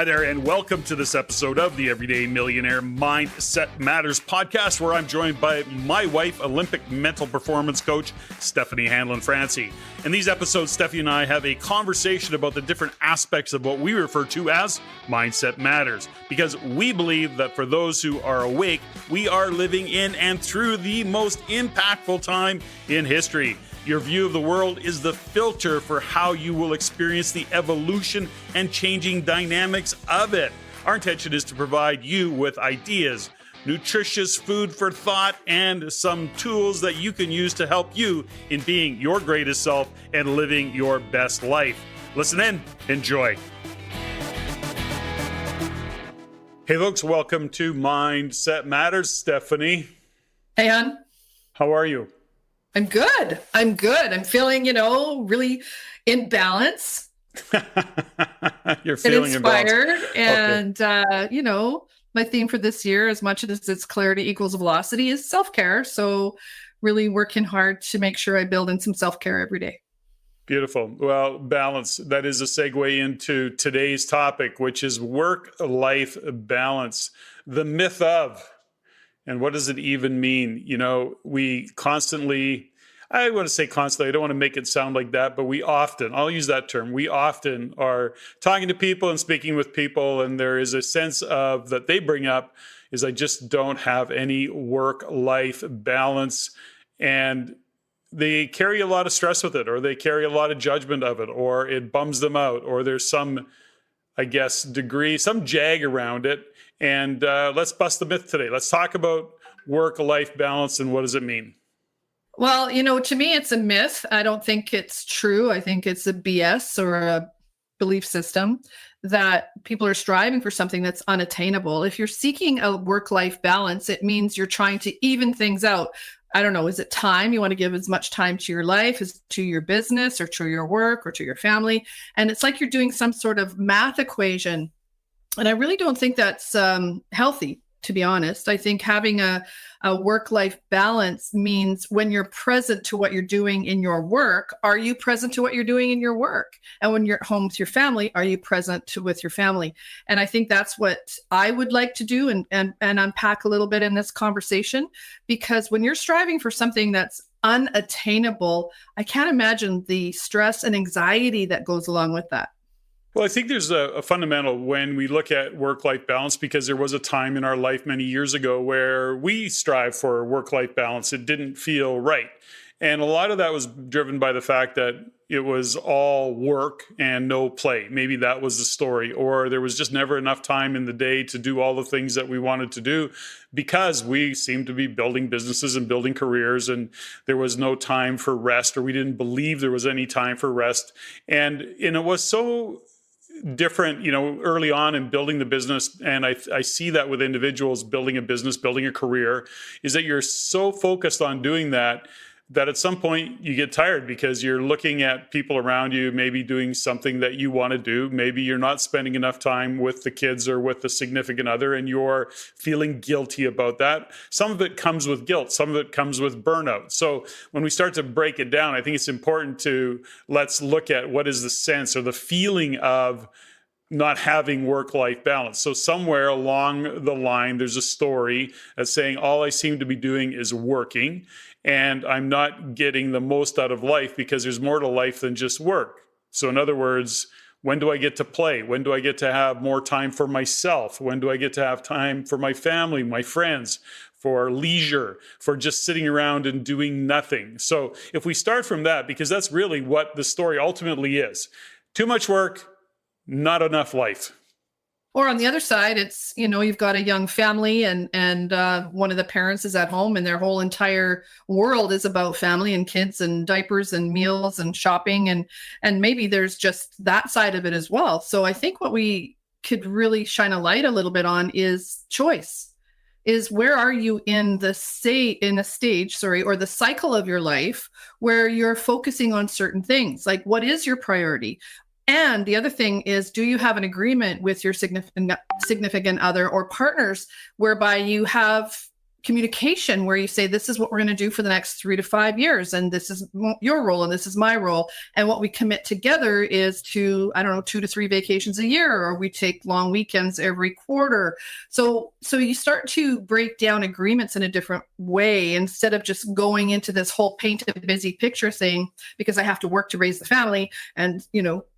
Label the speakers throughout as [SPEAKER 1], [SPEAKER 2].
[SPEAKER 1] Hi there, and welcome to this episode of the Everyday Millionaire Mindset Matters podcast, where I'm joined by my wife, Olympic mental performance coach, Steffany Hanlon-Francie. In these episodes, Steffi and I have a conversation about the different aspects of what we refer to as Mindset Matters, because we believe that for those who are awake, we are living in and through the most impactful time in history. Your view of the world is the filter for how you will experience the evolution and changing dynamics of it. Our intention is to provide you with ideas, nutritious food for thought, and some tools that you can use to help you in being your greatest self and living your best life. Listen in, enjoy. Hey folks, welcome to Mindset Matters. Steffany.
[SPEAKER 2] Hey, hon.
[SPEAKER 1] How are you?
[SPEAKER 2] I'm good. I'm feeling, really in balance.
[SPEAKER 1] You're feeling
[SPEAKER 2] inspired.
[SPEAKER 1] Okay.
[SPEAKER 2] And, my theme for this year, as much as it's clarity equals velocity, is self-care. So really working hard to make sure I build in some self-care every day.
[SPEAKER 1] Beautiful. Well, balance, that is a segue into today's topic, which is work-life balance, the myth of. And what does it even mean? We constantly, I want to say constantly, I don't want to make it sound like that, but we often, I'll use that term, we often are talking to people and speaking with people, and there is a sense of that they bring up is I just don't have any work-life balance. And they carry a lot of stress with it, or they carry a lot of judgment of it, or it bums them out, or there's some, degree, some jag around it. And let's bust the myth today. Let's talk about work-life balance and what does it mean?
[SPEAKER 2] Well, to me, it's a myth. I don't think it's true. I think it's a BS or a belief system that people are striving for something that's unattainable. If you're seeking a work-life balance, it means you're trying to even things out. I don't know, is it time? You want to give as much time to your life as to your business or to your work or to your family. And it's like you're doing some sort of math equation. And I really don't think that's healthy, to be honest. I think having a work-life balance means when you're present to what you're doing in your work, are you present to what you're doing in your work? And when you're at home with your family, are you present with your family? And I think that's what I would like to do and unpack a little bit in this conversation, because when you're striving for something that's unattainable, I can't imagine the stress and anxiety that goes along with that.
[SPEAKER 1] Well, I think there's a fundamental when we look at work-life balance, because there was a time in our life many years ago where we strive for work-life balance. It didn't feel right. And a lot of that was driven by the fact that it was all work and no play. Maybe that was the story, or there was just never enough time in the day to do all the things that we wanted to do because we seemed to be building businesses and building careers, and there was no time for rest, or we didn't believe there was any time for rest. And it was so different, early on in building the business. And I see that with individuals building a business, building a career, is that you're so focused on doing that at some point you get tired because you're looking at people around you, maybe doing something that you want to do. Maybe you're not spending enough time with the kids or with the significant other, and you're feeling guilty about that. Some of it comes with guilt. Some of it comes with burnout. So when we start to break it down, I think it's important to let's look at what is the sense or the feeling of not having work-life balance. So somewhere along the line, there's a story that's saying all I seem to be doing is working, and I'm not getting the most out of life because there's more to life than just work. So in other words, when do I get to play? When do I get to have more time for myself? When do I get to have time for my family, my friends, for leisure, for just sitting around and doing nothing? So if we start from that, because that's really what the story ultimately is. Too much work, not enough life.
[SPEAKER 2] Or on the other side, it's, you've got a young family and one of the parents is at home and their whole entire world is about family and kids and diapers and meals and shopping. And maybe there's just that side of it as well. So I think what we could really shine a light a little bit on is choice. Is where are you in the stage, or the cycle of your life where you're focusing on certain things? Like, what is your priority? And the other thing is, do you have an agreement with your significant other or partners whereby you have communication where you say, this is what we're going to do for the next 3 to 5 years. And this is your role and this is my role. And what we commit together is to, I don't know, 2 to 3 vacations a year, or we take long weekends every quarter. So you start to break down agreements in a different way instead of just going into this whole paint a busy picture thing, because I have to work to raise the family and,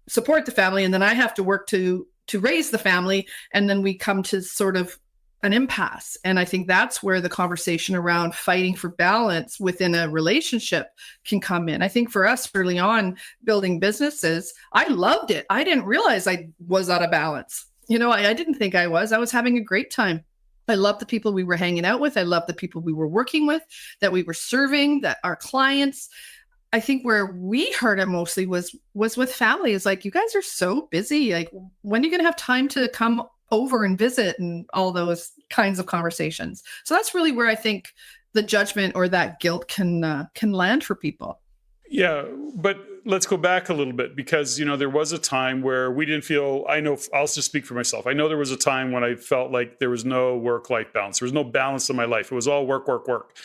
[SPEAKER 2] support the family. And then I have to work to raise the family. And then we come to sort of an impasse. And I think that's where the conversation around fighting for balance within a relationship can come in. I think for us early on building businesses, I loved it. I didn't realize I was out of balance. I didn't think I was. I was having a great time. I loved the people we were hanging out with. I loved the people we were working with, that we were serving, that our clients. I think where we heard it mostly was with family. It's like, you guys are so busy. Like, when are you going to have time to come over and visit, and all those kinds of conversations? So that's really where I think the judgment or that guilt can land for people.
[SPEAKER 1] Yeah, but let's go back a little bit, because there was a time where we didn't feel, I know, I'll just speak for myself. I know there was a time when I felt like there was no work-life balance. There was no balance in my life. It was all work, work, work.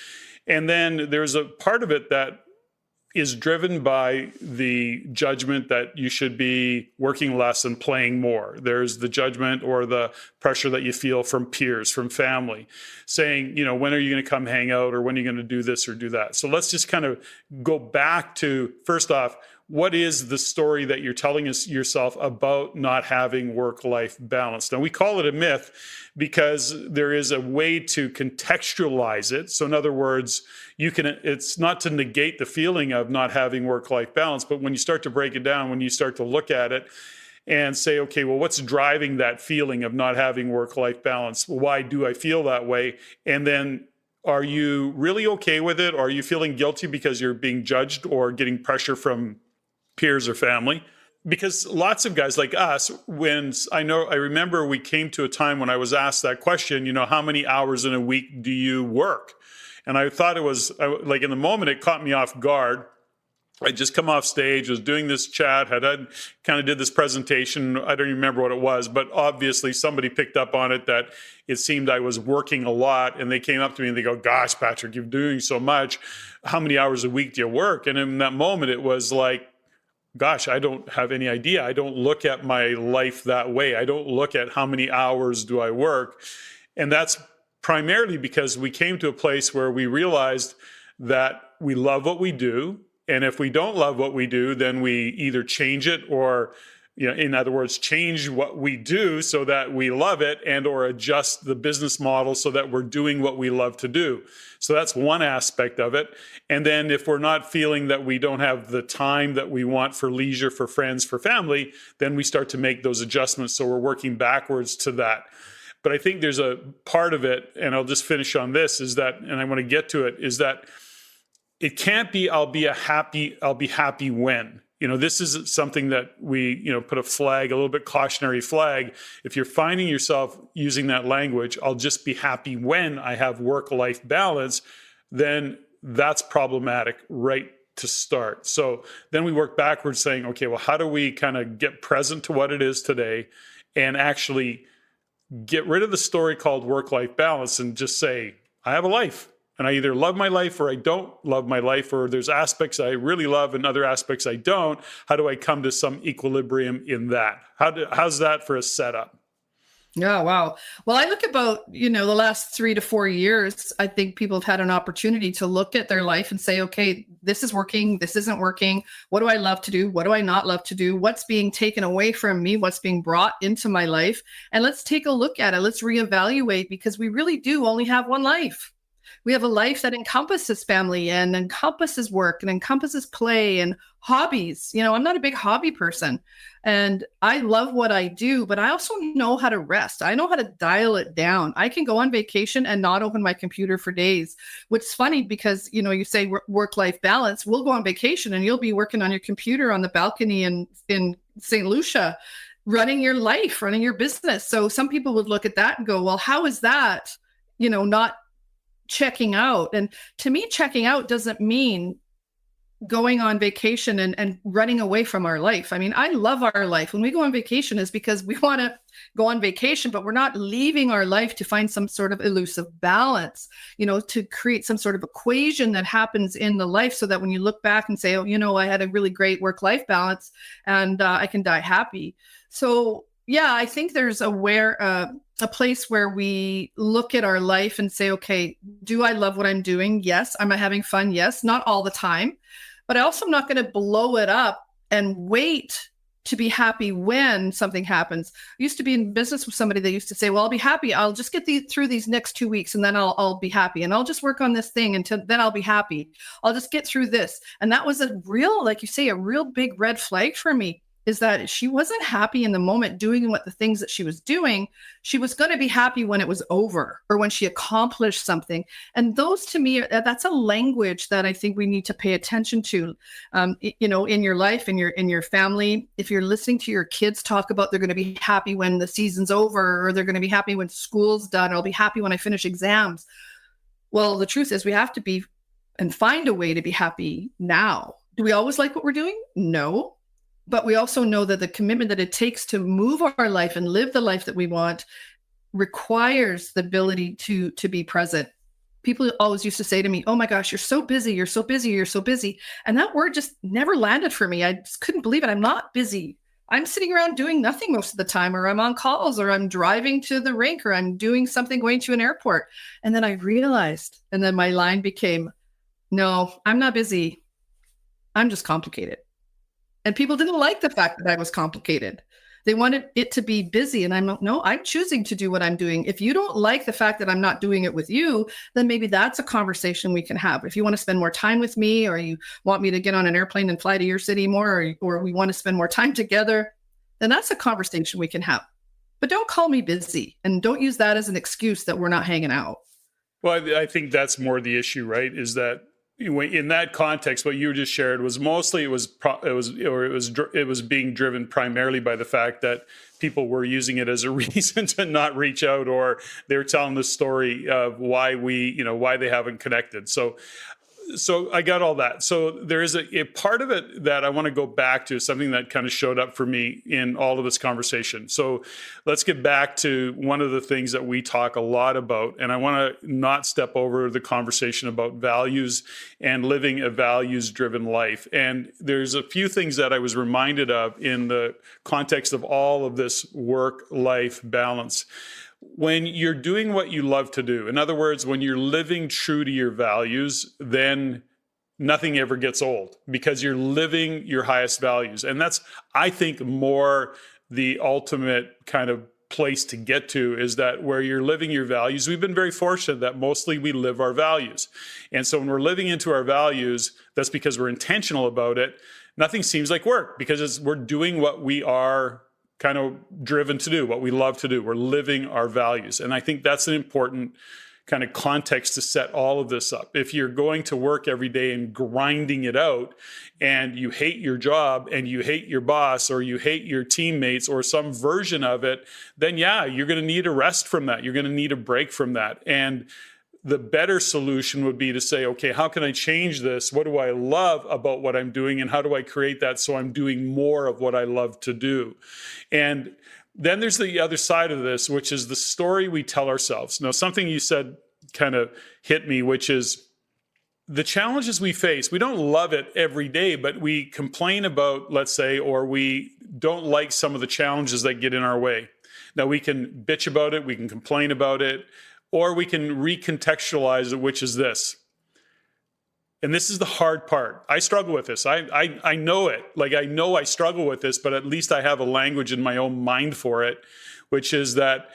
[SPEAKER 1] And then there's a part of it that is driven by the judgment that you should be working less and playing more. There's the judgment or the pressure that you feel from peers, from family, saying, when are you going to come hang out, or when are you going to do this or do that? So let's just kind of go back to, first off, what is the story that you're telling yourself about not having work-life balance? Now, we call it a myth because there is a way to contextualize it. So in other words, it's not to negate the feeling of not having work-life balance, but when you start to break it down, when you start to look at it and say, okay, well, what's driving that feeling of not having work-life balance? Why do I feel that way? And then, are you really okay with it? Or are you feeling guilty because you're being judged or getting pressure from peers or family? Because lots of guys like us, I remember we came to a time when I was asked that question, how many hours in a week do you work? And I thought it was like, in the moment, it caught me off guard. I just come off stage, was doing this chat, had kind of did this presentation. I don't even remember what it was, but obviously somebody picked up on it, that it seemed I was working a lot. And they came up to me and they go, gosh, Patrick, you're doing so much. How many hours a week do you work? And in that moment, it was like, gosh, I don't have any idea. I don't look at my life that way. I don't look at how many hours do I work. And that's primarily because we came to a place where we realized that we love what we do. And if we don't love what we do, then we either change it, or, in other words, change what we do so that we love it, and or adjust the business model so that we're doing what we love to do. So that's one aspect of it. And then if we're not feeling that we don't have the time that we want for leisure, for friends, for family, then we start to make those adjustments. So we're working backwards to that. But I think there's a part of it, and I'll just finish on this, is that, and I want to get to it, is that it can't be, I'll be happy when. This is something that we, put a little bit cautionary flag. If you're finding yourself using that language, I'll just be happy when I have work-life balance, then that's problematic right to start. So then we work backwards saying, okay, well, how do we kind of get present to what it is today and actually get rid of the story called work-life balance and just say, I have a life. And I either love my life or I don't love my life, or there's aspects I really love and other aspects I don't. How do I come to some equilibrium in that? How's that for a setup?
[SPEAKER 2] Yeah, wow. Well, I look about, the last 3 to 4 years, I think people have had an opportunity to look at their life and say, okay, this is working, this isn't working. What do I love to do? What do I not love to do? What's being taken away from me? What's being brought into my life? And let's take a look at it. Let's reevaluate, because we really do only have one life. We have a life that encompasses family and encompasses work and encompasses play and hobbies. I'm not a big hobby person, and I love what I do, but I also know how to rest. I know how to dial it down. I can go on vacation and not open my computer for days, which is funny because, you say work-life balance. We'll go on vacation and you'll be working on your computer on the balcony in St. Lucia, running your life, running your business. So some people would look at that and go, well, how is that, not checking out? And to me, checking out doesn't mean going on vacation and running away from our life. I mean, I love our life. When we go on vacation is because we want to go on vacation, but we're not leaving our life to find some sort of elusive balance, to create some sort of equation that happens in the life so that when you look back and say, oh, I had a really great work-life balance and I can die happy. So yeah, I think there's a place where we look at our life and say, okay, do I love what I'm doing? Yes. Am I having fun? Yes. Not all the time. But I also am not going to blow it up and wait to be happy when something happens. I used to be in business with somebody that used to say, well, I'll be happy. I'll just get through these next 2 weeks and then I'll be happy. And I'll just work on this thing until then I'll be happy. I'll just get through this. And that was a real, like you say, a real big red flag for me, is that she wasn't happy in the moment doing the things that she was doing. She was going to be happy when it was over or when she accomplished something. And those, to me, that's a language that I think we need to pay attention to, in your life, in your family. If you're listening to your kids talk about they're going to be happy when the season's over, or they're going to be happy when school's done, or I'll be happy when I finish exams. Well, the truth is we have to be and find a way to be happy now. Do we always like what we're doing? No. But we also know that the commitment that it takes to move our life and live the life that we want requires the ability to be present. People always used to say to me, oh my gosh, you're so busy, you're so busy, you're so busy. And that word just never landed for me. I just couldn't believe it. I'm not busy. I'm sitting around doing nothing most of the time, or I'm on calls, or I'm driving to the rink, or I'm doing something, going to an airport. And then I realized, and then my line became, no, I'm not busy. I'm just complicated. And people didn't like the fact that I was complicated. They wanted it to be busy. And I'm choosing to do what I'm doing. If you don't like the fact that I'm not doing it with you, then maybe that's a conversation we can have. If you want to spend more time with me, or you want me to get on an airplane and fly to your city more, or we want to spend more time together, then that's a conversation we can have. But don't call me busy, and don't use that as an excuse that we're not hanging out.
[SPEAKER 1] Well, I think that's more the issue, right? Is that in that context, what you just shared was mostly it was being driven primarily by the fact that people were using it as a reason to not reach out, or they were telling the story of why they haven't connected. So I got all that. So there is a part of it that I want to go back to, something that kind of showed up for me in all of this conversation. So let's get back to one of the things that we talk a lot about. And I want to not step over the conversation about values and living a values-driven life. And there's a few things that I was reminded of in the context of all of this work-life balance. When you're doing what you love to do, in other words, when you're living true to your values, then nothing ever gets old, because you're living your highest values. And that's, I think, more the ultimate kind of place to get to, is that where you're living your values. We've been very fortunate that mostly we live our values. And so when we're living into our values, that's because we're intentional about it. Nothing seems like work, because we're doing what we are kind of driven to do, what we love to do. We're living our values. And I think that's an important kind of context to set all of this up. If you're going to work every day and grinding it out, and you hate your job, and you hate your boss, or you hate your teammates, or some version of it, then yeah, you're going to need a rest from that. You're going to need a break from that. And the better solution would be to say, okay, how can I change this? What do I love about what I'm doing? And how do I create that so I'm doing more of what I love to do? And then there's the other side of this, which is the story we tell ourselves. Now, something you said kind of hit me, which is the challenges we face. We don't love it every day, but we complain about, let's say, or we don't like some of the challenges that get in our way. Now, we can bitch about it, we can complain about it, or we can recontextualize it, which is this. And this is the hard part. I struggle with this. I know it. Like, I know I struggle with this, but at least I have a language in my own mind for it, which is that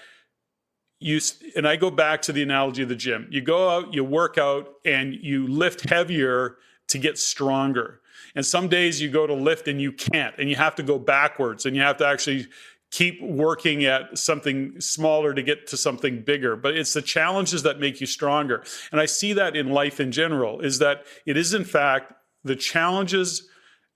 [SPEAKER 1] and I go back to the analogy of the gym. You go out, you work out, and you lift heavier to get stronger. And some days you go to lift and you can't, and you have to go backwards, and you have to actually keep working at something smaller to get to something bigger. But it's the challenges that make you stronger. And I see that in life in general, is that it is in fact the challenges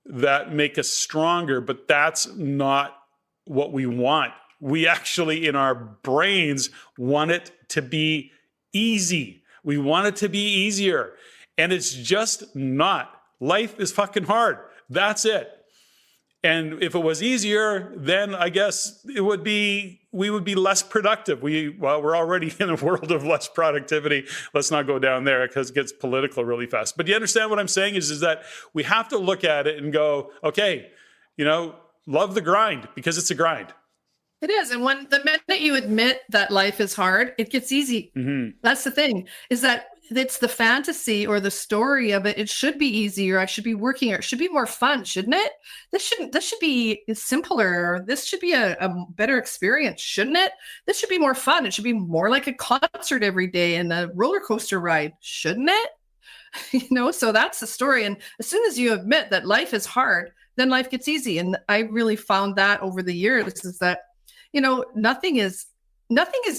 [SPEAKER 1] that make us stronger, but that's not what we want. We actually, in our brains, want it to be easy. We want it to be easier. And it's just not. Life is fucking hard. That's it. And if it was easier, then I guess we would be less productive. We're already in a world of less productivity. Let's not go down there because it gets political really fast. But you understand what I'm saying is that we have to look at it and go, okay, love the grind because it's a grind.
[SPEAKER 2] It is. And when the minute you admit that life is hard, it gets easy.
[SPEAKER 1] Mm-hmm.
[SPEAKER 2] That's the thing, is that it's the fantasy or the story of it. It should be easier. I should be working, or it should be more fun, shouldn't it? This should be simpler. Or this should be a better experience, shouldn't it? This should be more fun. It should be more like a concert every day and a roller coaster ride, shouldn't it? So that's the story. And as soon as you admit that life is hard, then life gets easy. And I really found that over the years is that, nothing is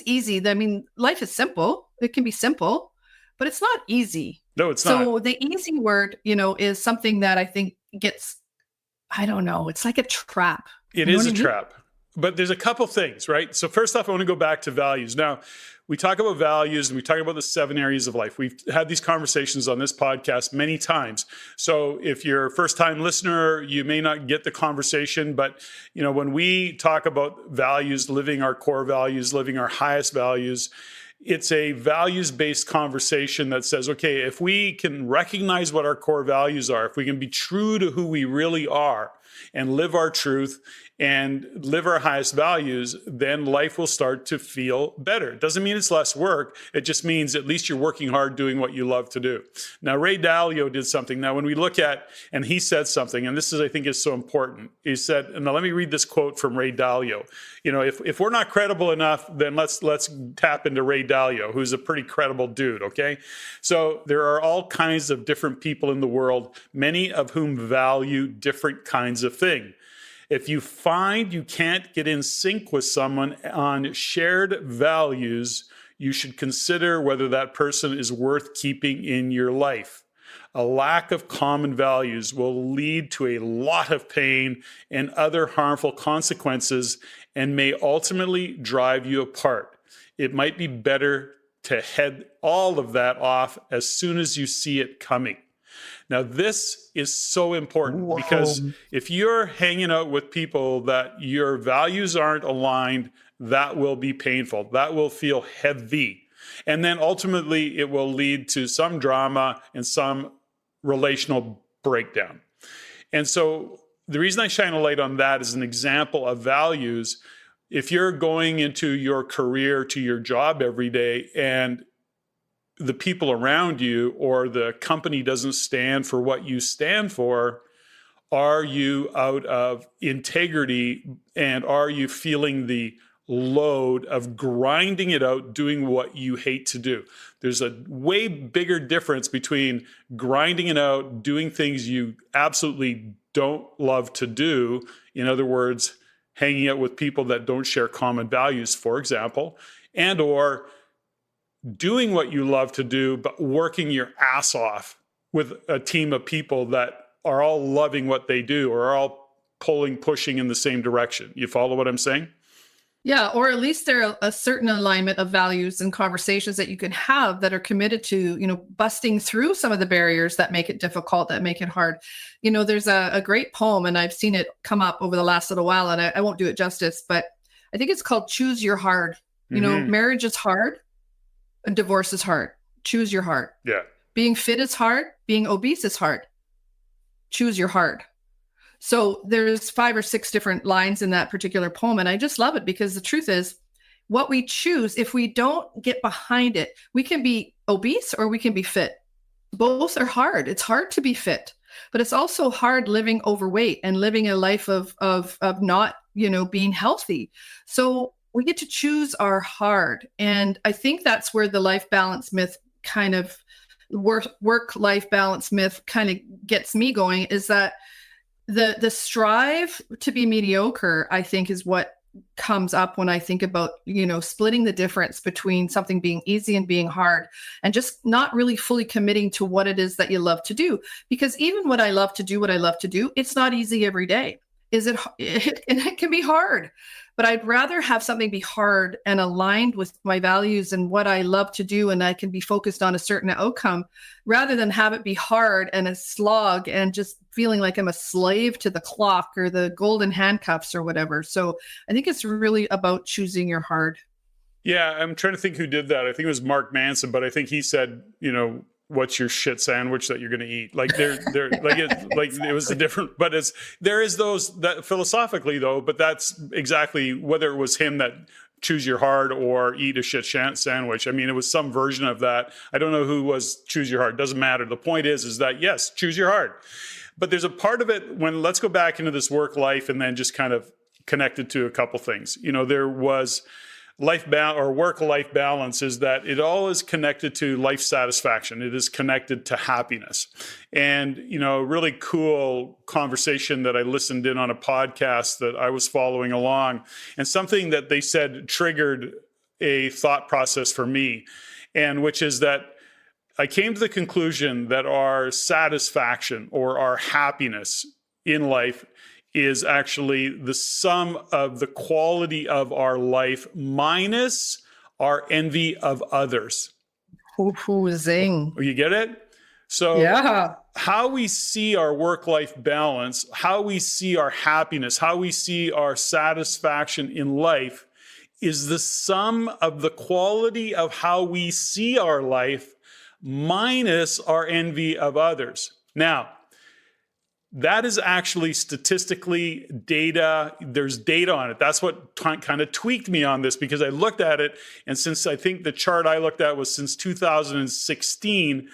[SPEAKER 2] easy. I mean, life is simple. It can be simple, but it's not easy.
[SPEAKER 1] No, it's not.
[SPEAKER 2] So the easy word, is something that I think gets, I don't know, it's like a trap.
[SPEAKER 1] It is a trap. But there's a couple things, right? So first off, I want to go back to values. Now, we talk about values and we talk about the 7 areas of life. We've had these conversations on this podcast many times. So if you're a first-time listener, you may not get the conversation. But, when we talk about values, living our core values, living our highest values, it's a values-based conversation that says, okay, if we can recognize what our core values are, if we can be true to who we really are and live our truth and live our highest values, then life will start to feel better. It doesn't mean it's less work. It just means at least you're working hard doing what you love to do. Now, Ray Dalio did something. Now, when we look at, and he said something, and this is, I think, is so important. He said, and now let me read this quote from Ray Dalio. If we're not credible enough, then let's tap into Ray Dalio, who's a pretty credible dude, okay? So there are all kinds of different people in the world, many of whom value different kinds of things. If you find you can't get in sync with someone on shared values, you should consider whether that person is worth keeping in your life. A lack of common values will lead to a lot of pain and other harmful consequences and may ultimately drive you apart. It might be better to head all of that off as soon as you see it coming. Now, this is so important because if you're hanging out with people that your values aren't aligned, that will be painful. That will feel heavy. And then ultimately, it will lead to some drama and some relational breakdown. And so the reason I shine a light on that is an example of values. If you're going into your career, to your job every day, and the people around you or the company doesn't stand for what you stand for, are you out of integrity and are you feeling the load of grinding it out, doing what you hate to do? There's a way bigger difference between grinding it out, doing things you absolutely don't love to do. In other words, hanging out with people that don't share common values, for example, and or doing what you love to do, but working your ass off with a team of people that are all loving what they do or are all pushing in the same direction. You follow what I'm saying?
[SPEAKER 2] Yeah, or at least there are a certain alignment of values and conversations that you can have that are committed to, busting through some of the barriers that make it difficult, that make it hard. There's a great poem, and I've seen it come up over the last little while, and I won't do it justice, but I think it's called Choose Your Hard. Marriage is hard. Divorce is hard. Choose your heart.
[SPEAKER 1] Yeah.
[SPEAKER 2] Being fit is hard. Being obese is hard. Choose your heart. So there's 5 or 6 different lines in that particular poem. And I just love it because the truth is what we choose, if we don't get behind it, we can be obese or we can be fit. Both are hard. It's hard to be fit, but it's also hard living overweight and living a life of not, being healthy. So we get to choose our hard. And I think that's where the life balance myth kind of work-life balance myth kind of gets me going, is that the strive to be mediocre, I think, is what comes up when I think about, splitting the difference between something being easy and being hard and just not really fully committing to what it is that you love to do. Because even what I love to do, it's not easy every day. and it can be hard, but I'd rather have something be hard and aligned with my values and what I love to do, and I can be focused on a certain outcome rather than have it be hard and a slog and just feeling like I'm a slave to the clock or the golden handcuffs or whatever. So I think it's really about choosing your hard.
[SPEAKER 1] Yeah, I'm trying to think who did that. I think it was Mark Manson, but I think he said, what's your shit sandwich that you're going to eat? Like it was a different, but there is those that philosophically though, but that's exactly whether it was him that choose your heart or eat a shit sandwich. I mean, it was some version of that. I don't know who was choose your heart. Doesn't matter. The point is that yes, choose your heart. But there's a part of it let's go back into this work life and then just kind of connect it to a couple things. There was work-life balance is that it all is connected to life satisfaction. It is connected to happiness. And, a really cool conversation that I listened in on a podcast that I was following along, and something that they said triggered a thought process for me, and which is that I came to the conclusion that our satisfaction or our happiness in life is actually the sum of the quality of our life minus our envy of others.
[SPEAKER 2] Zing.
[SPEAKER 1] You get it? So
[SPEAKER 2] yeah.
[SPEAKER 1] How we see our work-life balance, how we see our happiness, how we see our satisfaction in life is the sum of the quality of how we see our life minus our envy of others. Now, that is actually statistically data. There's data on it. That's what kind of tweaked me on this, because I looked at it. And since I think the chart I looked at was since 2016,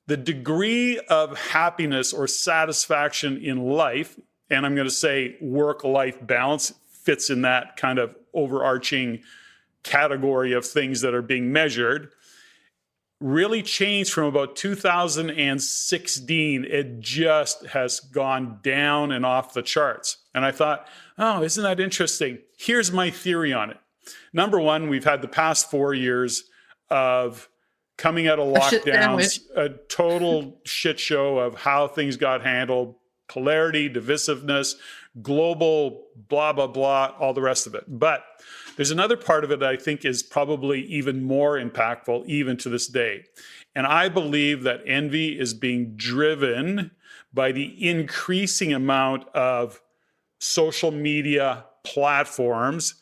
[SPEAKER 1] the degree of happiness or satisfaction in life, and I'm going to say work-life balance fits in that kind of overarching category of things that are being measured, really changed from about 2016. It just has gone down and off the charts. And I thought, oh, isn't that interesting? Here's my theory on it. Number one, we've had the past 4 years of coming out of lockdowns, a total shit show of how things got handled, polarity, divisiveness, global, blah, blah, blah, all the rest of it. But there's another part of it that I think is probably even more impactful, even to this day. And I believe that envy is being driven by the increasing amount of social media platforms.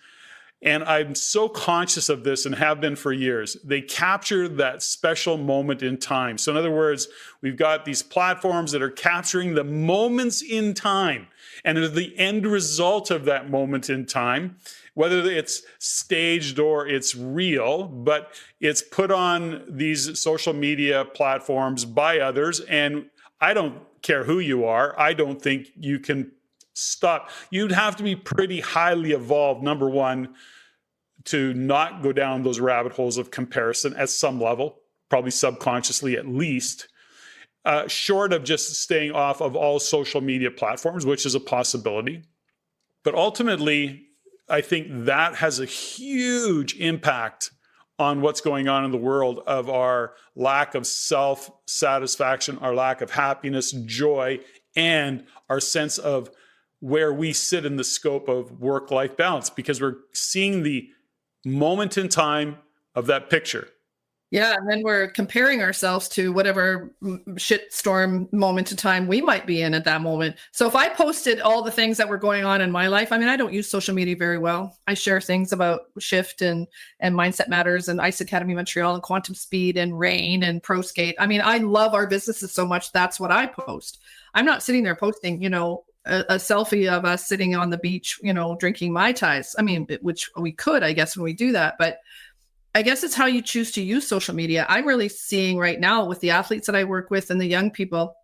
[SPEAKER 1] And I'm so conscious of this and have been for years. They capture that special moment in time. So in other words, we've got these platforms that are capturing the moments in time. And the end result of that moment in time, whether it's staged or it's real, but it's put on these social media platforms by others. And I don't care who you are. I don't think you can stop. You'd have to be pretty highly evolved, number one, to not go down those rabbit holes of comparison at some level, probably subconsciously at least, short of just staying off of all social media platforms, which is a possibility. But ultimately, I think that has a huge impact on what's going on in the world of our lack of self-satisfaction, our lack of happiness, joy, and our sense of where we sit in the scope of work-life balance, because we're seeing the moment in time of that picture.
[SPEAKER 2] Yeah, and then we're comparing ourselves to whatever shitstorm moment in time we might be in at that moment. So if I posted all the things that were going on in my life, I mean, I don't use social media very well. I share things about Shift and Mindset Matters and Ice Academy Montreal and Quantum Speed and Rain and ProSkate. I mean, I love our businesses so much. That's what I post. I'm not sitting there posting, a selfie of us sitting on the beach, drinking Mai Tais. I mean, which we could, I guess, when we do that. But I guess it's how you choose to use social media. I'm really seeing right now with the athletes that I work with and the young people,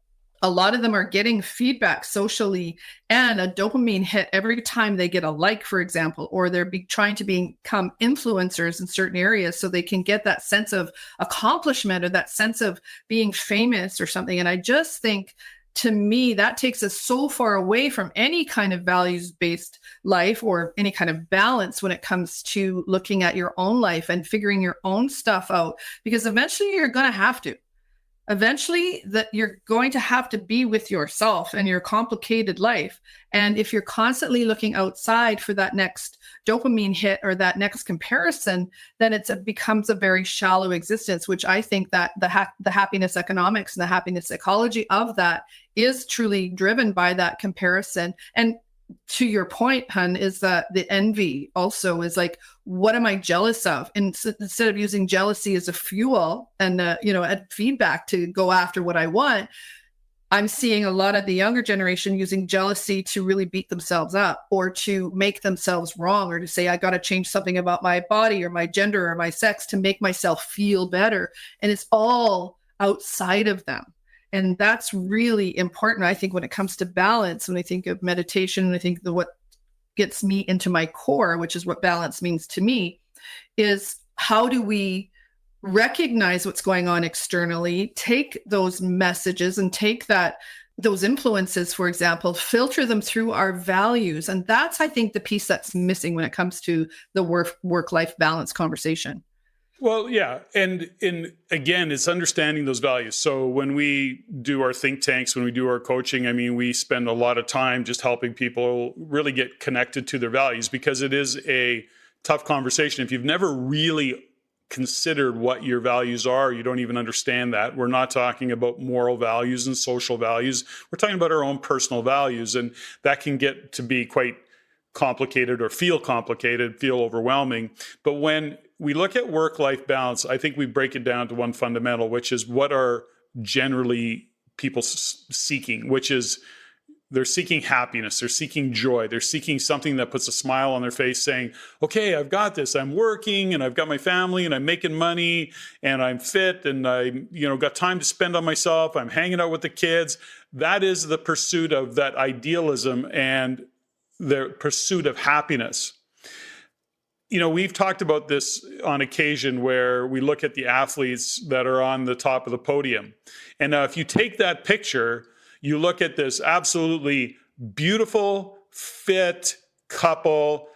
[SPEAKER 2] a lot of them are getting feedback socially and a dopamine hit every time they get a like, for example, or they're trying to become influencers in certain areas so they can get that sense of accomplishment or that sense of being famous or something. And I just think, to me, that takes us so far away from any kind of values-based life or any kind of balance when it comes to looking at your own life and figuring your own stuff out, because eventually you're going to have to. Eventually, that you're going to have to be with yourself and your complicated life. And if you're constantly looking outside for that next dopamine hit or that next comparison, then it becomes a very shallow existence, which I think that the happiness economics and the happiness psychology of that is truly driven by that comparison. And to your point, hun, is that the envy also is like, what am I jealous of? And instead of using jealousy as a fuel and a feedback to go after what I want, I'm seeing a lot of the younger generation using jealousy to really beat themselves up or to make themselves wrong, or to say, I got to change something about my body or my gender or my sex to make myself feel better. And it's all outside of them. And that's really important, I think, when it comes to balance. When I think of meditation, I think what gets me into my core, which is what balance means to me, is how do we recognize what's going on externally, take those messages and take those influences, for example, filter them through our values. And that's, I think, the piece that's missing when it comes to the work-life balance conversation.
[SPEAKER 1] Well, yeah. And again, it's understanding those values. So when we do our think tanks, when we do our coaching, I mean, we spend a lot of time just helping people really get connected to their values, because it is a tough conversation. If you've never really considered what your values are, you don't even understand that. We're not talking about moral values and social values. We're talking about our own personal values. And that can get to be quite complicated, or feel overwhelming. But when we look at work-life balance, I think we break it down to one fundamental, which is what are generally people seeking, which is they're seeking happiness, they're seeking joy, they're seeking something that puts a smile on their face, saying, okay, I've got this, I'm working and I've got my family and I'm making money and I'm fit and I got time to spend on myself, I'm hanging out with the kids. That is the pursuit of that idealism and the pursuit of happiness. We've talked about this on occasion where we look at the athletes that are on the top of the podium. And now if you take that picture, you look at this absolutely beautiful, fit couple.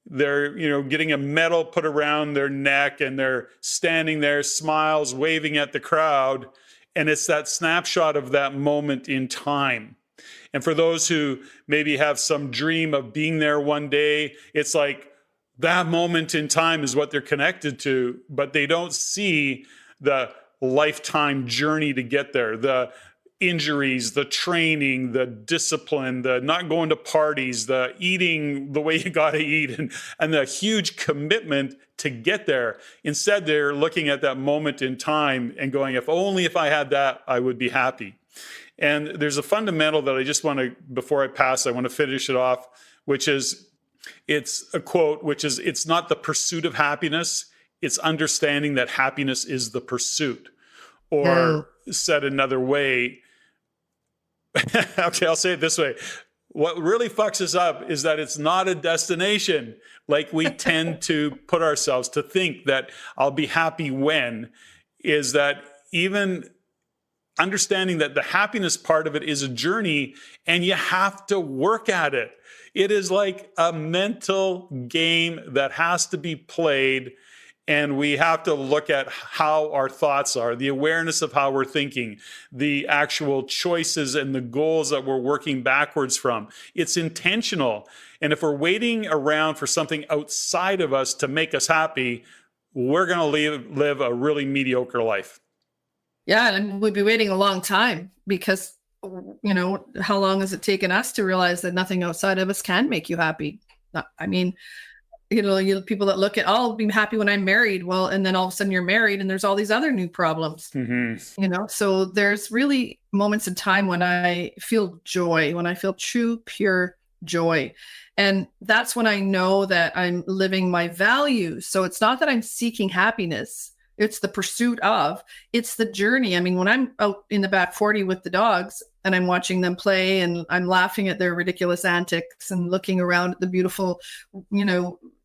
[SPEAKER 1] They're, getting a medal put around their neck and they're standing there, smiles, waving at the crowd. And it's that snapshot of that moment in time. And for those who maybe have some dream of being there one day, it's like that moment in time is what they're connected to, but they don't see the lifetime journey to get there, the injuries, the training, the discipline, the not going to parties, the eating the way you got to eat, and the huge commitment to get there. Instead, they're looking at that moment in time and going, if I had that, I would be happy. And there's a fundamental that I just want to, before I pass, I want to finish it off, which is, it's a quote, which is, it's not the pursuit of happiness, it's understanding that happiness is the pursuit. Or said another way, okay, I'll say it this way. What really fucks us up is that it's not a destination. Like we tend to put ourselves to think that I'll be happy when, is that even understanding that the happiness part of it is a journey and you have to work at it. It is like a mental game that has to be played, and we have to look at how our thoughts are, the awareness of how we're thinking, the actual choices and the goals that we're working backwards from. It's intentional. And if we're waiting around for something outside of us to make us happy, we're going to live a really mediocre life.
[SPEAKER 2] Yeah, and we'd be waiting a long time because, how long has it taken us to realize that nothing outside of us can make you happy? I mean, people that look at, I'll be happy when I'm married. Well, and then all of a sudden you're married and there's all these other new problems, so there's really moments in time when I feel joy, when I feel true, pure joy. And that's when I know that I'm living my values. So it's not that I'm seeking happiness. It's the pursuit of, it's the journey. I mean, when I'm out in the back 40 with the dogs and I'm watching them play and I'm laughing at their ridiculous antics and looking around at the beautiful,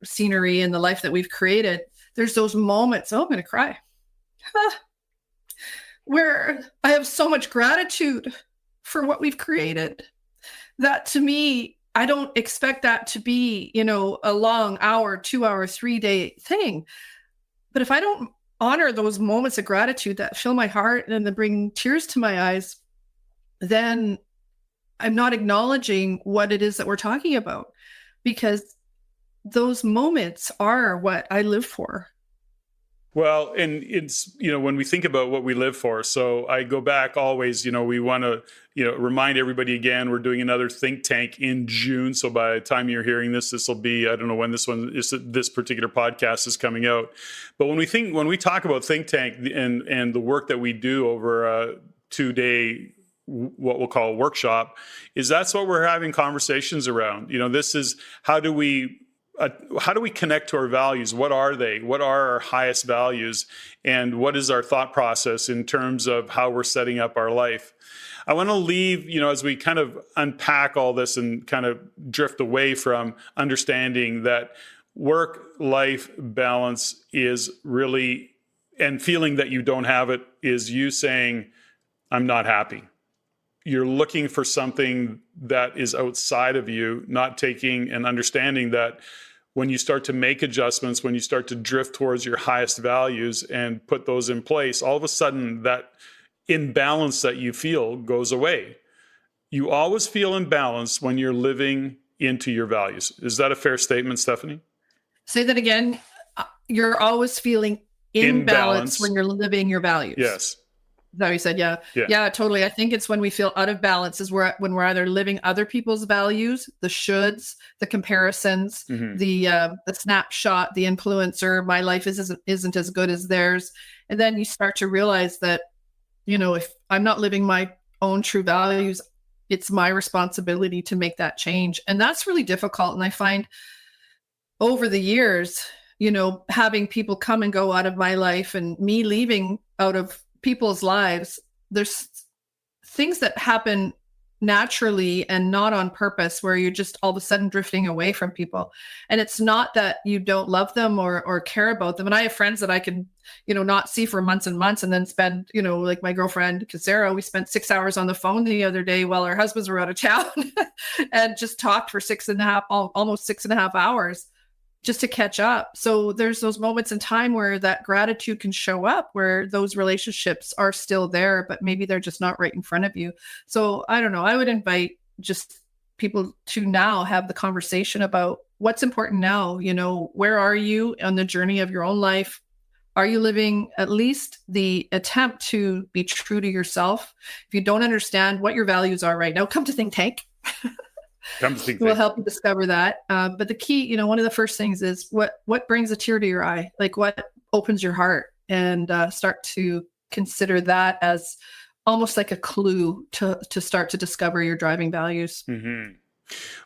[SPEAKER 2] scenery and the life that we've created, there's those moments, I'm going to cry, where I have so much gratitude for what we've created that, to me, I don't expect that to be, a long hour, 2 hour, 3 day thing. But if I don't honor those moments of gratitude that fill my heart and then bring tears to my eyes, then I'm not acknowledging what it is that we're talking about, because those moments are what I live for.
[SPEAKER 1] Well, and it's, when we think about what we live for, so I go back always, we want to, remind everybody again, we're doing another think tank in June. So by the time you're hearing this, this will be, I don't know when this particular podcast is coming out. But when we talk about think tank and the work that we do over a 2-day, what we'll call a workshop, that's what we're having conversations around. This is how do we connect to our values? What are they? What are our highest values? And what is our thought process in terms of how we're setting up our life? I want to leave, as we kind of unpack all this and kind of drift away from understanding that work-life balance is really, and feeling that you don't have it is you saying, I'm not happy. You're looking for something that is outside of you, not taking and understanding that when you start to make adjustments, when you start to drift towards your highest values and put those in place, all of a sudden that imbalance that you feel goes away. You always feel imbalanced when you're living into your values. Is that a fair statement, Steffany?
[SPEAKER 2] Say that again. You're always feeling imbalance when you're living your values.
[SPEAKER 1] Yes.
[SPEAKER 2] Is that what you said? Yeah. Yeah, totally. I think it's when we feel out of balance is when we're either living other people's values, the shoulds, the comparisons, the snapshot, the influencer, my life isn't as good as theirs. And then you start to realize that, if I'm not living my own true values, it's my responsibility to make that change. And that's really difficult. And I find over the years, having people come and go out of my life and me leaving out of people's lives, there's things that happen naturally and not on purpose, where you're just all of a sudden drifting away from people. And it's not that you don't love them or care about them. And I have friends that I can, not see for months and months, and then spend, like my girlfriend, Sarah, we spent 6 hours on the phone the other day while our husbands were out of town and just talked for almost 6.5 hours. Just to catch up. So there's those moments in time where that gratitude can show up, where those relationships are still there, but maybe they're just not right in front of you. So I don't know. I would invite just people to now have the conversation about what's important now. Where are you on the journey of your own life? Are you living at least the attempt to be true to yourself? If you don't understand what your values are right now, come to Think Tank. We'll help you discover that. But the key, one of the first things is what brings a tear to your eye, like what opens your heart, and start to consider that as almost like a clue to start to discover your driving values.
[SPEAKER 1] Mm-hmm.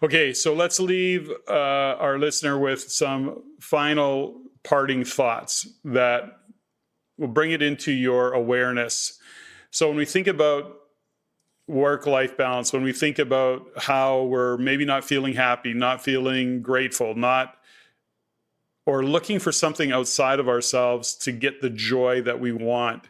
[SPEAKER 1] Okay, so let's leave our listener with some final parting thoughts that will bring it into your awareness. So when we think about work-life balance, when we think about how we're maybe not feeling happy, not feeling grateful, or looking for something outside of ourselves to get the joy that we want.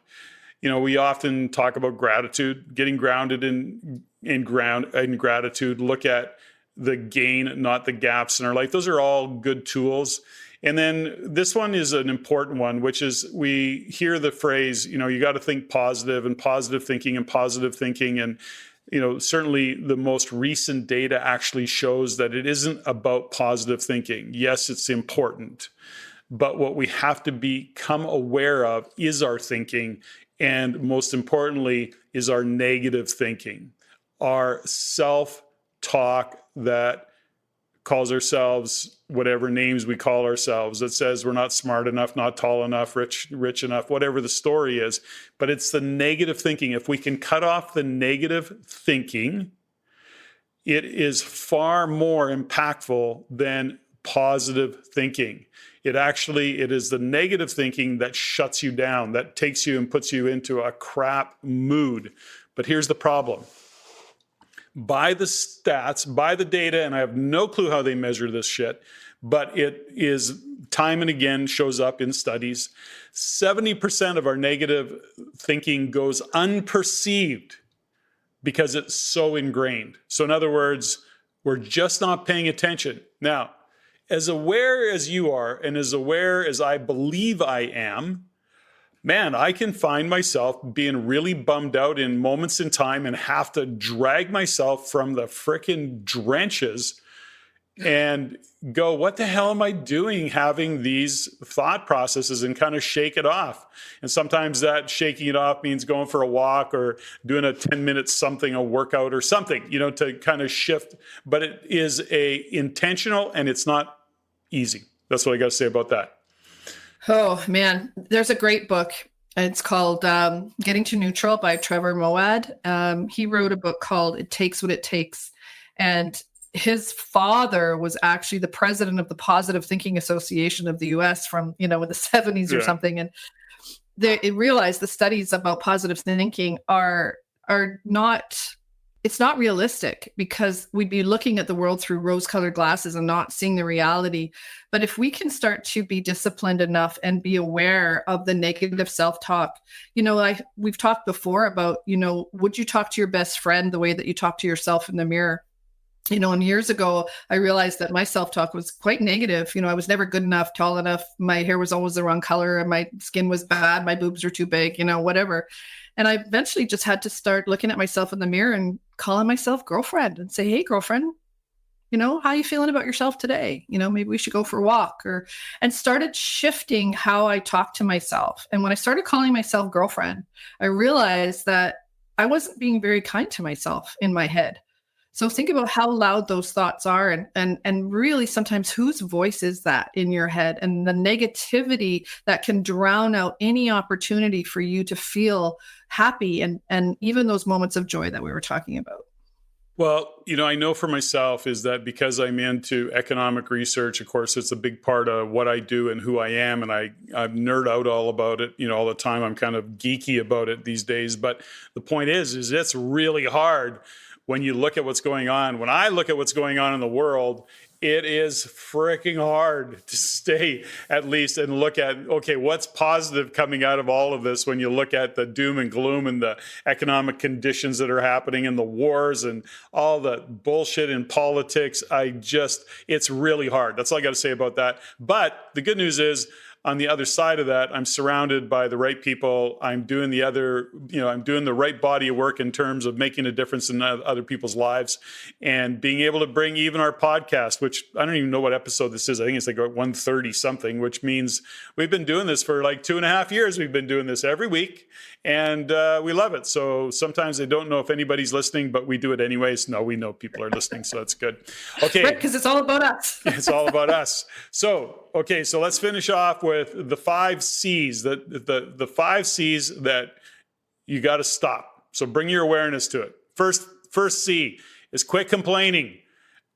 [SPEAKER 1] We often talk about gratitude, getting grounded in gratitude, look at the gain, not the gaps in our life. Those are all good tools. And then this one is an important one, which is we hear the phrase, you got to think positive, and positive thinking and positive thinking. And, certainly the most recent data actually shows that it isn't about positive thinking. Yes, it's important. But what we have to become aware of is our thinking. And most importantly, is our negative thinking, our self-talk that calls ourselves whatever names we call ourselves, that says we're not smart enough, not tall enough, rich enough, whatever the story is. But it's the negative thinking. If we can cut off the negative thinking, it is far more impactful than positive thinking. It is the negative thinking that shuts you down, that takes you and puts you into a crap mood. But here's the problem. By the stats, by the data, and I have no clue how they measure this shit, but it is time and again shows up in studies. 70% of our negative thinking goes unperceived because it's so ingrained. So in other words, we're just not paying attention. Now, as aware as you are, and as aware as I believe I am, man, I can find myself being really bummed out in moments in time and have to drag myself from the frickin' drenches and go, what the hell am I doing having these thought processes, and kind of shake it off. And sometimes that shaking it off means going for a walk or doing a 10-minute something, a workout or something, to kind of shift. But it is intentional, and it's not easy. That's what I got to say about that.
[SPEAKER 2] Oh, man. There's a great book. It's called Getting to Neutral by Trevor Moawad. He wrote a book called It Takes What It Takes. And his father was actually the president of the Positive Thinking Association of the US from, in the 70s or something. And they realized the studies about positive thinking are not, it's not realistic, because we'd be looking at the world through rose-colored glasses and not seeing the reality. But if we can start to be disciplined enough and be aware of the negative self-talk, we've talked before about, would you talk to your best friend the way that you talk to yourself in the mirror? And years ago, I realized that my self-talk was quite negative. I was never good enough, tall enough. My hair was always the wrong color, and my skin was bad. My boobs were too big, whatever. And I eventually just had to start looking at myself in the mirror and calling myself girlfriend and say, hey, girlfriend, how you feeling about yourself today? Maybe we should go for a walk, and started shifting how I talk to myself. And when I started calling myself girlfriend, I realized that I wasn't being very kind to myself in my head. So think about how loud those thoughts are, and really sometimes whose voice is that in your head, and the negativity that can drown out any opportunity for you to feel happy and even those moments of joy that we were talking about.
[SPEAKER 1] Well, I know for myself is that because I'm into economic research, of course, it's a big part of what I do and who I am. And I nerd out all about it, all the time. I'm kind of geeky about it these days. But the point is it's really hard when you look at what's going on. When I look at what's going on in the world, it is freaking hard to stay at least and look at, okay, what's positive coming out of all of this when you look at the doom and gloom and the economic conditions that are happening and the wars and all the bullshit in politics. It's really hard. That's all I got to say about that. But the good news is, on the other side of that, I'm surrounded by the right people. I'm doing I'm doing the right body of work in terms of making a difference in other people's lives, and being able to bring even our podcast, which I don't even know what episode this is. I think it's like 130 something, which means we've been doing this for like 2.5 years. We've been doing this every week, and we love it. So sometimes they don't know if anybody's listening, but we do it anyways. No, we know people are listening, so that's good. Okay.
[SPEAKER 2] Right, because it's all about us.
[SPEAKER 1] It's all about us. So let's finish off with the 5 C's, the 5 C's that you got to stop. So bring your awareness to it. First C is quit complaining.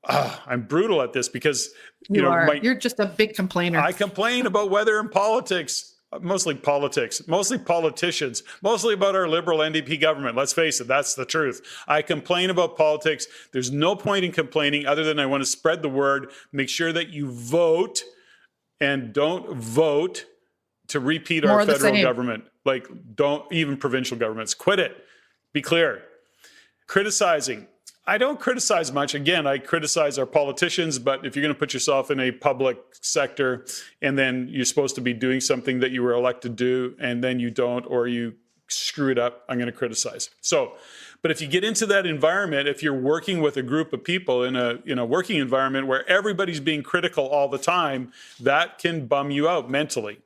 [SPEAKER 1] I'm brutal at this because
[SPEAKER 2] you're just a big complainer.
[SPEAKER 1] I complain about weather and politics, mostly politicians, mostly about our liberal NDP government. Let's face it, that's the truth. I complain about politics. There's no point in complaining other than I want to spread the word, make sure that you vote, and don't vote to repeat our federal government. Like, don't even provincial governments. Quit it. Be clear. Criticizing. I don't criticize much. Again, I criticize our politicians, but if you're going to put yourself in a public sector and then you're supposed to be doing something that you were elected to do and then you don't, or you screw it up, I'm going to criticize. But if you get into that environment, if you're working with a group of people in a working environment where everybody's being critical all the time, that can bum you out mentally.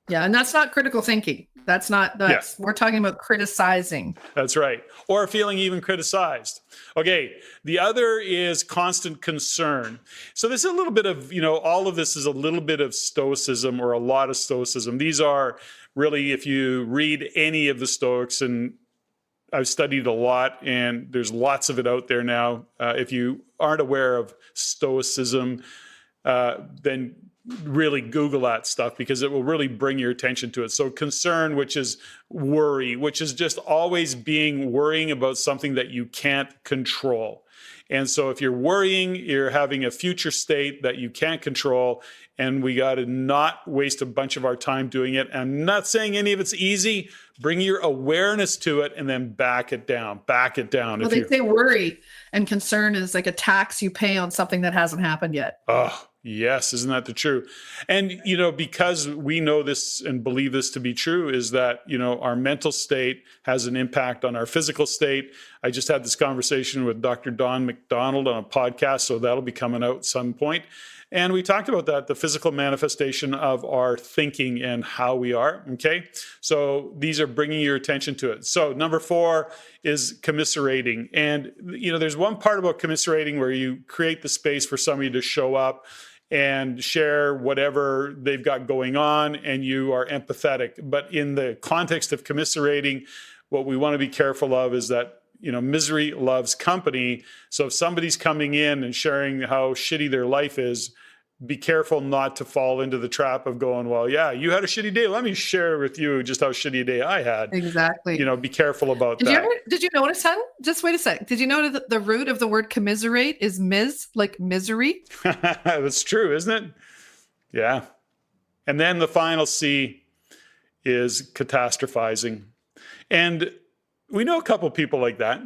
[SPEAKER 2] Yeah, and that's not critical thinking. We're talking about criticizing.
[SPEAKER 1] That's right. Or feeling even criticized. Okay, the other is constant concern. So there's a little bit of, all of this is a little bit of stoicism, or a lot of stoicism. These are really, if you read any of the Stoics, and I've studied a lot, and there's lots of it out there now. If you aren't aware of stoicism, then really Google that stuff, because it will really bring your attention to it. So concern, which is worry, which is just always worrying about something that you can't control. And so if you're worrying, you're having a future state that you can't control, and we got to not waste a bunch of our time doing it. I'm not saying any of it's easy. Bring your awareness to it and then back it down.
[SPEAKER 2] Well, they say worry and concern is like a tax you pay on something that hasn't happened yet.
[SPEAKER 1] Oh, yes. Isn't that the truth? And, because we know this and believe this to be true is that, our mental state has an impact on our physical state. I just had this conversation with Dr. Don McDonald on a podcast, so that'll be coming out at some point. And we talked about that, the physical manifestation of our thinking and how we are. Okay. So these are bringing your attention to it. So number 4 is commiserating. And, there's one part about commiserating where you create the space for somebody to show up and share whatever they've got going on, and you are empathetic. But in the context of commiserating, what we want to be careful of is that misery loves company. So if somebody's coming in and sharing how shitty their life is, be careful not to fall into the trap of going, well, yeah, you had a shitty day. Let me share with you just how shitty a day I had.
[SPEAKER 2] Exactly.
[SPEAKER 1] Be careful about that.
[SPEAKER 2] Did you notice, hon? Just wait a sec. Did you know that the root of the word commiserate is like misery?
[SPEAKER 1] That's true, isn't it? Yeah. And then the final C is catastrophizing. And we know a couple people like that.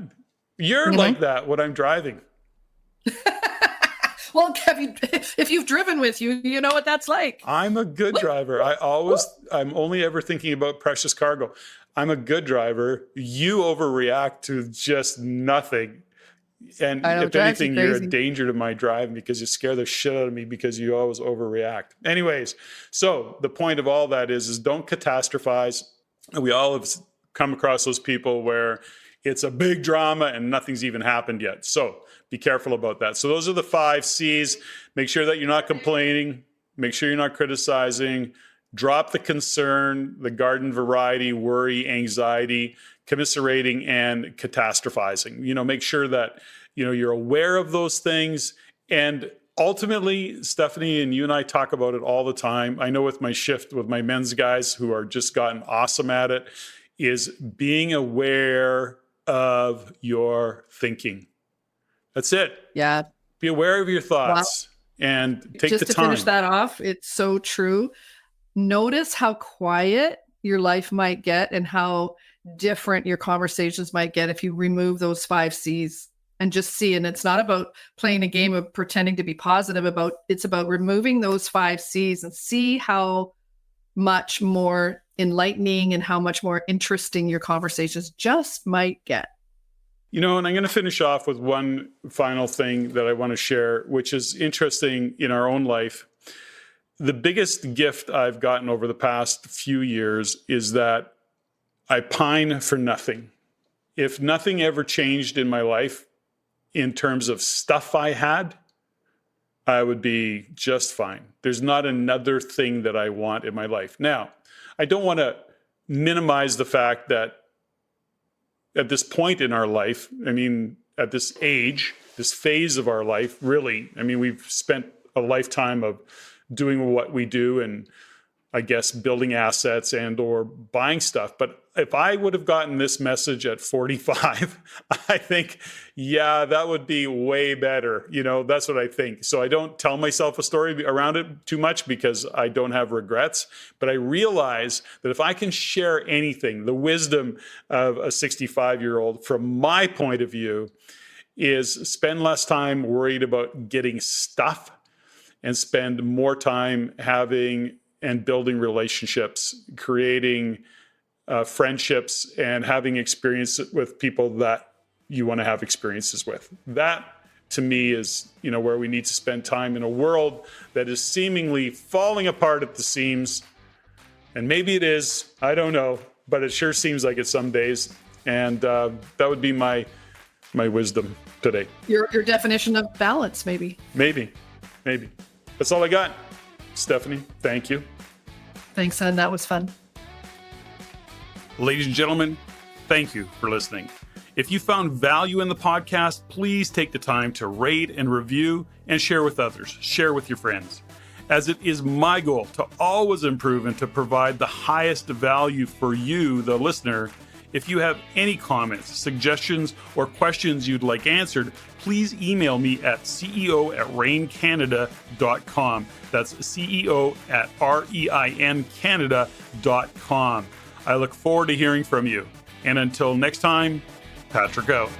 [SPEAKER 1] You're like that when I'm driving.
[SPEAKER 2] Well, if you've driven with you, you know what that's like.
[SPEAKER 1] I'm a good driver. I'm only ever thinking about precious cargo. I'm a good driver. You overreact to just nothing. And if anything, you're a danger to my driving because you scare the shit out of me because you always overreact. Anyways, so the point of all that is don't catastrophize. We all have come across those people where it's a big drama and nothing's even happened yet. So be careful about that. So those are the 5 C's. Make sure that you're not complaining. Make sure you're not criticizing. Drop the concern, the garden variety, worry, anxiety, commiserating, and catastrophizing. Make sure that, you're aware of those things. And ultimately, Steffany and you and I talk about it all the time. I know with my shift with my men's guys who are just gotten awesome at it, is being aware of your thinking. That's it.
[SPEAKER 2] Yeah.
[SPEAKER 1] Be aware of your thoughts and take the time.
[SPEAKER 2] Just to finish that off, it's so true. Notice how quiet your life might get and how different your conversations might get if you remove those 5 C's and just see. And it's not about playing a game of pretending to be positive. It's about removing those 5 C's and see how much more enlightening and how much more interesting your conversations just might get.
[SPEAKER 1] And I'm going to finish off with one final thing that I want to share, which is interesting in our own life. The biggest gift I've gotten over the past few years is that I pine for nothing. If nothing ever changed in my life in terms of stuff I had, I would be just fine. There's not another thing that I want in my life. Now, I don't want to minimize the fact that at this point in our life, at this age, this phase of our life, really, we've spent a lifetime of doing what we do and I guess building assets and or buying stuff. But if I would have gotten this message at 45, I think, yeah, that would be way better. That's what I think. So I don't tell myself a story around it too much because I don't have regrets. But I realize that if I can share anything, the wisdom of a 65-year-old from my point of view is spend less time worried about getting stuff and spend more time having and building relationships, creating friendships, and having experience with people that you want to have experiences with. That, to me, is where we need to spend time in a world that is seemingly falling apart at the seams. And maybe it is, I don't know, but it sure seems like it some days. And that would be my wisdom today.
[SPEAKER 2] Your definition of balance, maybe.
[SPEAKER 1] Maybe. That's all I got. Steffany, thank you.
[SPEAKER 2] Thanks, son. That was fun.
[SPEAKER 1] Ladies and gentlemen, thank you for listening. If you found value in the podcast, please take the time to rate and review and share with others. Share with your friends. As it is my goal to always improve and to provide the highest value for you, the listener, If you have any comments, suggestions, or questions you'd like answered, please email me at ceo@reincanada.com. That's ceo@reincanada.com. I look forward to hearing from you. And until next time, Patrick out.